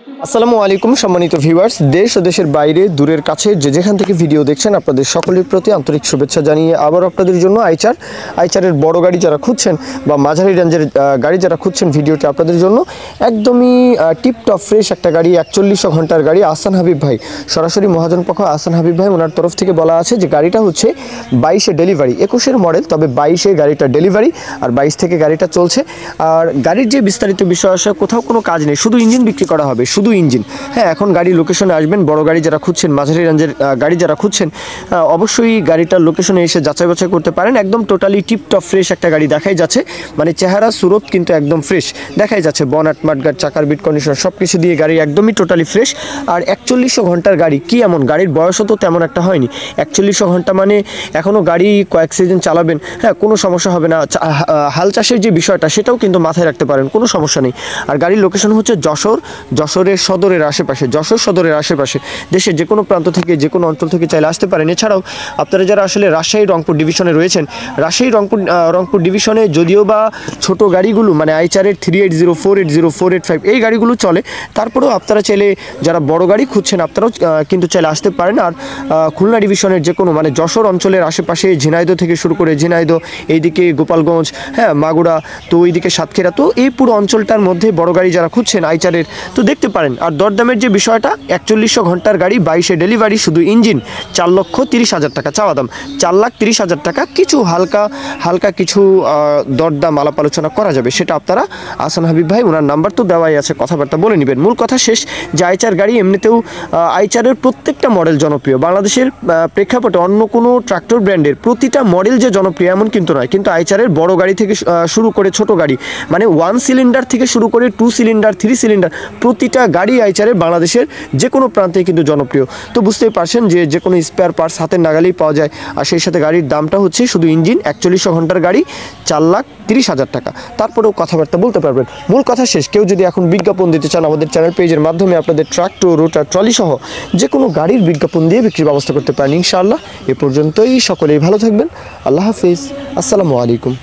আসসালামু আলাইকুম সম্মানিত ভিউয়ার্স, দেশ ও দেশের বাইরে দূরের কাছে যে যেখান থেকে ভিডিও দেখছেন আপনাদের সকলের প্রতি আন্তরিক শুভেচ্ছা জানিয়ে আবার আপনাদের জন্য আইচারের বড় গাড়ি যারা খুঁজছেন বা মাঝারি রেঞ্জের গাড়ি যারা খুঁজছেন, ভিডিওটি আপনাদের জন্য একদমই টিপটপ ফ্রেশ একটা গাড়ি, 4100 ঘন্টার গাড়ি। আহসান হাবিব ভাই, সরাসরি মহাজন পক্ষ আহসান হাবিব ভাই, ওনার তরফ থেকে বলা আছে যে গাড়িটা হচ্ছে 22-এ ডেলিভারি, 21-এর মডেল, তবে 22-এ গাড়িটা ডেলিভারি আর 22 থেকে গাড়িটা চলছে। আর গাড়ির যে বিস্তারিত বিষয় আসে, কোথাও কোনো কাজ নেই, শুধু ইঞ্জিন বিক্রি করা হবে, শুধু ইঞ্জিন। হ্যাঁ, এখন গাড়ির লোকেশনে আসবেন, বড় গাড়ি যারা খুঁজছেন, মাঝারি রেঞ্জের গাড়ি যারা খুঁজছেন, অবশ্যই গাড়িটার লোকেশনে এসে যাচাই বাছাই করতে পারেন। একদম টোটালি টিপটপ ফ্রেশ একটা গাড়ি দেখাই যাচ্ছে, মানে চেহারা সুরত কিন্তু একদম ফ্রেশ দেখাই যাচ্ছে। বনাট মাঠগাট চাকার বিট কন্ডিশন সব কিছু দিয়ে গাড়ি একদমই টোটালি ফ্রেশ। আর 4100 ঘন্টার গাড়ি, কি এমন গাড়ির বয়সও তো তেমন একটা হয়নি। 4100 ঘন্টা মানে এখনও গাড়ি কয়েক সিজন চালাবেন, হ্যাঁ, কোনো সমস্যা হবে না। হাল চাষের যে বিষয়টা সেটাও কিন্তু মাথায় রাখতে পারেন, কোনো সমস্যা নেই। আর গাড়ির লোকেশন হচ্ছে যশোরের সদরের আশেপাশে, যশোর সদরের আশেপাশে। দেশের যে কোনো প্রান্ত থেকে, যে কোনো অঞ্চল থেকে চাইলে আসতে পারেন। এছাড়াও আপনারা যারা আসলে রাজশাহী রংপুর ডিভিশনে রয়েছেন, রাজশাহী রংপুর ডিভিশনে যদিও বা ছোট গাড়িগুলো মানে আইচারের 380, 480, 485 এই গাড়িগুলো চলে, তারপরেও আপনারা চাইলে যারা বড় গাড়ি খুঁজছেন আপনারাও কিন্তু চাইলে আসতে পারেন। আর খুলনা ডিভিশনের যে কোনো মানে যশোর অঞ্চলের আশেপাশে, ঝিনাইদহ থেকে শুরু করে ঝিনাইদহ, এইদিকে গোপালগঞ্জ, হ্যাঁ, মাগুরা, তো ওইদিকে সাতক্ষীরা, তো এই পুরো অঞ্চলটার মধ্যে বড় গাড়ি যারা খুঁজছেন আইচারের, তো দেখতে পারেন। আর দরদামের যে বিষয়টা, 4100 ঘন্টার গাড়ি, 22-এ ডেলিভারি, শুধু ইঞ্জিন, 4,30,000 টাকা চাওয়া দাম, 4,30,000 টাকা। কিছু হালকা কিছু দরদাম আলাপ আলোচনা করা যাবে, সেটা আপনারা আহসান হাবিব ভাই, ওনার নাম্বার তো দেওয়াই আছে, কথাবার্তা বলে নেবেন। মূল কথা শেষ যে আইচার গাড়ি এমনিতেও আইচারের প্রত্যেকটা মডেল জনপ্রিয়। বাংলাদেশের প্রেক্ষাপটে অন্য কোনো ট্রাক্টর ব্র্যান্ডের প্রতিটা মডেল যে জনপ্রিয় এমন কিন্তু নয়, কিন্তু আইচারের বড় গাড়ি থেকে শুরু করে ছোট গাড়ি, মানে 1 সিলিন্ডার থেকে শুরু করে 2 সিলিন্ডার, 3 সিলিন্ডার, প্রতিটা গাড়ি আইচারের বাংলাদেশের যে কোনো প্রান্তে কিন্তু জনপ্রিয়। তো বুঝতেই পারছেন যে কোনো স্পেয়ার পার্টস হাতের নাগালেই পাওয়া যায়। আর সেই সাথে গাড়ির দামটা হচ্ছে শুধু ইঞ্জিন, 4100 ঘন্টার গাড়ি, 4,30,000 টাকা। তারপরেও কথাবার্তা বলতে পারবেন। মূল কথা শেষ। কেউ যদি এখন বিজ্ঞাপন দিতে চান, আমাদের চ্যানেল পেজের মাধ্যমে আপনাদের ট্রাক্টর, রোটার, ট্রলি সহ যে কোনো গাড়ির বিজ্ঞাপন দিয়ে বিক্রির ব্যবস্থা করতে পারেন ইনশাআল্লাহ। এ পর্যন্তই, সকলেই ভালো থাকবেন। আল্লাহ হাফিজ, আসসালামু আলাইকুম।